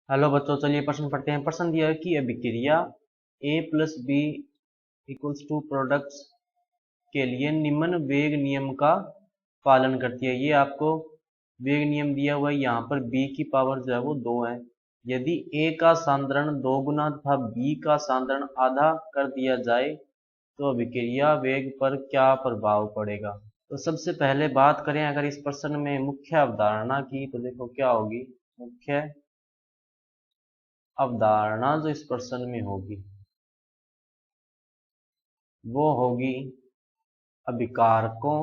Hello बच्चों, चलिए प्रश्न पढ़ते हैं। प्रश्न दिया है कि अभिक्रिया A plus B equals to products के लिए निम्न वेग नियम का पालन करती है। ये आपको वेग नियम दिया हुआ है। यहाँ पर b की पावर जो है वो 2 है। यदि a का सांद्रण 2 गुना तथा b का सांद्रण आधा कर दिया जाए तो अभिक्रिया वेग पर क्या प्रभाव पड़ेगा। तो सबसे पहले बात करें अगर इस प्रश्न में मुख्य अवधारणा की, तो देखो क्या होगी। मुख्य अवधारणा जो इस प्रश्न में होगी वो होगी अभिकारकों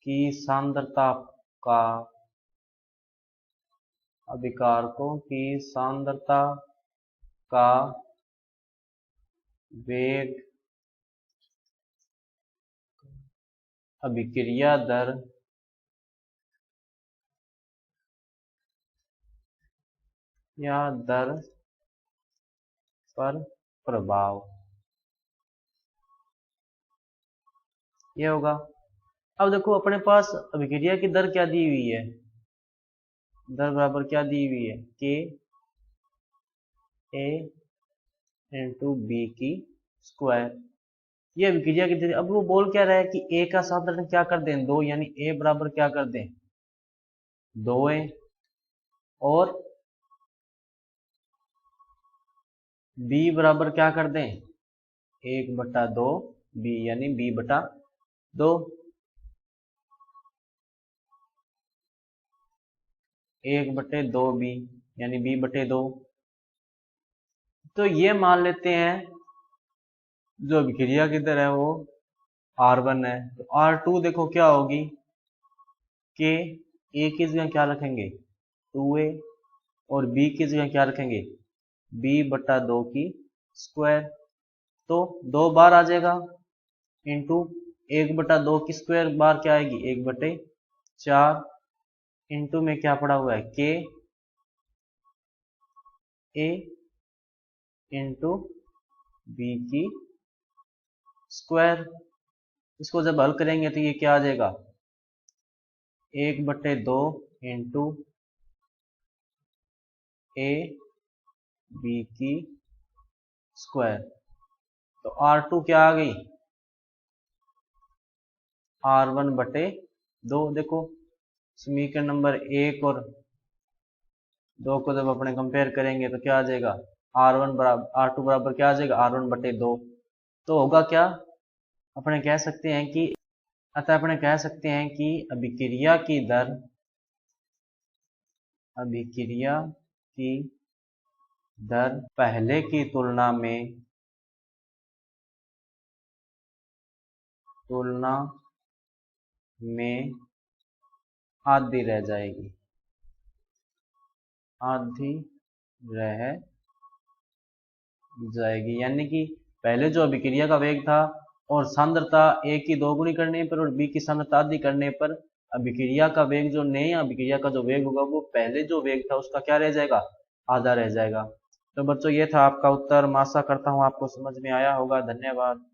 की सांद्रता का अभिकारकों की सांद्रता का वेग अभिक्रिया दर या दर पर प्रभाव, ये होगा। अब देखो अपने पास अभिक्रिया की दर क्या दी हुई है। दर बराबर क्या दी हुई है, के ए इंटू बी की स्क्वायर। ये अभिक्रिया की दर। अब वो बोल क्या रहा है कि ए का सांद्रण क्या कर दें, 2, यानी ए बराबर क्या कर दें, 2a, और b बराबर क्या कर दें, 1/2 b, यानी b/2, 1/2 b यानी b/2। तो ये मान लेते हैं जो अभिक्रिया की दर है वो R1 है। तो R2 देखो क्या होगी, कि a की जगह क्या रखेंगे 2a, और b की जगह क्या रखेंगे b/2 की स्क्वायर। तो 2 बार आ जाएगा, इंटू 1/2 की स्क्वायर बार क्या आएगी 1/4, इंटू में क्या पड़ा हुआ है के ए इंटू बी की स्क्वायर। इसको जब हल करेंगे तो ये क्या आ जाएगा 1/2 इंटू ए बी की स्क्वायर। तो R2 क्या आ गई, R1/2। देखो समीकरण नंबर 1 और 2 को जब अपने कंपेयर करेंगे तो क्या आ जाएगा, R2 बराबर क्या आ जाएगा R1/2। तो होगा क्या, अपने कह सकते हैं कि अभिक्रिया की दर पहले की तुलना में आधी रह जाएगी, यानी कि पहले जो अभिक्रिया का वेग था और सांद्रता ए की 2 गुनी करने पर और बी की सांद्रता आधी करने पर अभिक्रिया का वेग जो नई अभिक्रिया का जो वेग होगा वो पहले जो वेग था उसका क्या रह जाएगा, आधा रह जाएगा। तो बच्चों ये था आपका उत्तर। मैं आशा करता हूँ आपको समझ में आया होगा। धन्यवाद।